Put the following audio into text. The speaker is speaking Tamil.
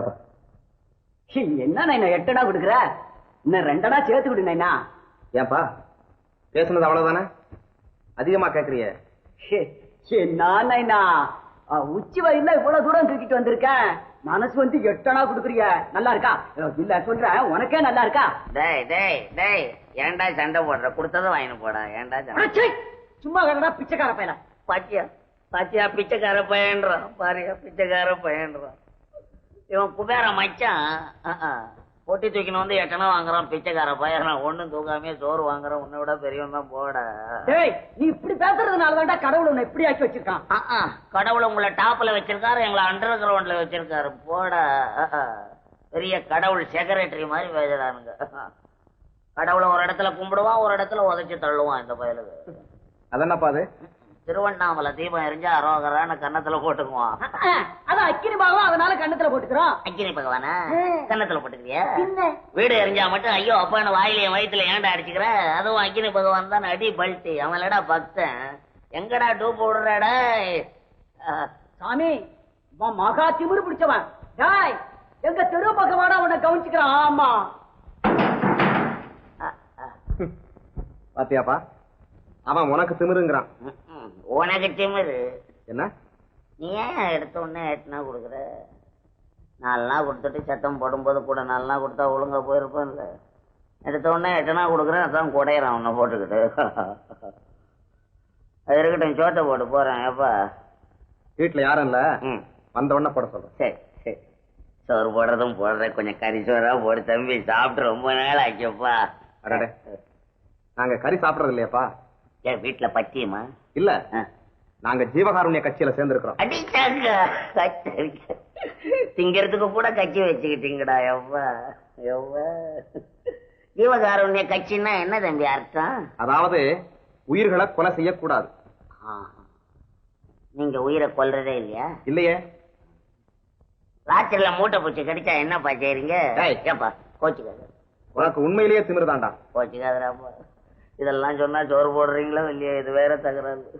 இல்லப்பா. என்ன நைனா 8 அணா கொடுக்குற? இன்னும் 2 அணா சேர்த்து விடு நைனா. ஏன்பா பேசுனது அவ்வளவுதானே? அதிகமா கேக்குறிய? என்ன நைனா உச்சி வயல்ல இவ்வளவு தூரம் தூக்கிட்டு வந்திருக்கேன், மனசு வந்து 8 அணா கொடுக்குறீங்க. நல்லா இருக்கா? இல்ல சொல்றேன், உனக்கே நல்லா இருக்கா? டேய் டேய் டேய், ஏன்டா சண்டை போடுற? கொடுத்ததை வாங்கி போடா. ஏன்டா சண்டை? சும்மா கடனா பிச்சைக்கார பையன. பாத்தியா பாத்தியா, பிச்சைக்கார பையன்றான் பாரியா, பிச்சைக்கார பையன்றான். இவன் குபேர மச்சான். பொட்டி தூக்கின்னு வந்து 8 அணா வாங்குறான் பிச்சைக்கார பையன். ஒண்ணும் தூக்காமே சோறு வாங்குறான். உன்னை விட பெரியவன் தான் போட. நீ இப்படி பேசுறதுனால தான்டா கடவுள் உன்னை இப்படி ஆக்கி வச்சிருக்கான். கடவுள் உங்களை டாப்ல வச்சிருக்காரு, எங்களை அண்டர் கிரவுண்ட்ல வச்சிருக்காரு. போட. பெரிய கடவுள் செக்ரட்டரி மாதிரி பேசுறானுங்க. கடவுளை ஒரு இடத்துல கும்பிடுவான், ஒரு இடத்துல உதைச்சு தள்ளுவான் இந்த பயலுக்கு. அதென்னப்பா அது? திருவண்ணாமலை தீபம் எரிஞ்சா அரோகரான கன்னத்துல போட்டுக்குவான். அது அக்கினி பாகம், அதனால கண்ணத்துல போட்டுக்கிறோம். அக்கினி பகவானா கன்னத்துல போட்டுக்கிறியா? வீடு எரிஞ்சா மட்டும் ஐயோ அப்பான்னு வாயிலையும் வயிற்றுல ஏன்டா அடிச்சுக்கிற? அதுவும் அக்கினி பகவான் தான் அடி பல்ட்டி. அவன்லடா பக்தன். எங்கடா டூப் விடுறாடா சாமி? மகா திமிரு பிடிச்சவன். எங்க தெரு பகவானா உன்னை கவனிச்சுக்கிறான். ஆமா பாத்தியாப்பா, அவன் உனக்கு திமிருங்கிறான். உனக்கு திமிரு என்ன? நீ ஏன் எடுத்த உடனே 8 அணா கொடுக்குற? 4 அணா கொடுத்துட்டு சத்தம் போடும்போது கூட 4 அணா கொடுத்தா ஒழுங்கா போயிருப்பேன்ல. எடுத்த உடனே 8 அணா கொடுக்குறேன், அதான் குடையிறான் உன்னை போட்டுக்கிட்டு. அது இருக்கட்டும், சோத்தை போட்டு போறேன். எப்பா வீட்டுல யாரும் இல்ல, வந்த உடனே போட சொல்றேன். சரி சரி, சோறு போடுறதும் போடுறேன். கொஞ்சம் கறி சோறா போடு தம்பி, சாப்பிட்டு ரொம்ப நாள் ஆக்கியப்பா. அடடே, நாங்க கறி சாப்பிடறது இல்லையாப்பா. ஏன் வீட்டுல பத்தியமா? இல்ல, நாங்க ஜீவகாருண்ய கட்சியில சேர்ந்திருக்கிறோம். அடிச்சாங்க திங்கிறதுக்கு கூட கட்சி வச்சுக்கிட்டீங்கடா. எவ்வா எவ்வா, ஜீவகாருண்ய கட்சின்னா என்ன தம்பி அர்த்தம்? அதாவது உயிர்களை கொலை செய்யக்கூடாது. நீங்க உயிரை கொல்றதே இல்லையா? இல்லையே. ராத்திரில மூட்டை பூச்சி கடிச்சா என்னப்பா செய்றீங்க? ஏப்பா கோச்சுக்காத. உனக்கு உண்மையிலேயே திமிருதாண்டா. கோச்சுக்காதராப்பா. இதெல்லாம் சொன்னா சோறு போடுறீங்களோ இல்லையா? இது வேற தகராறு.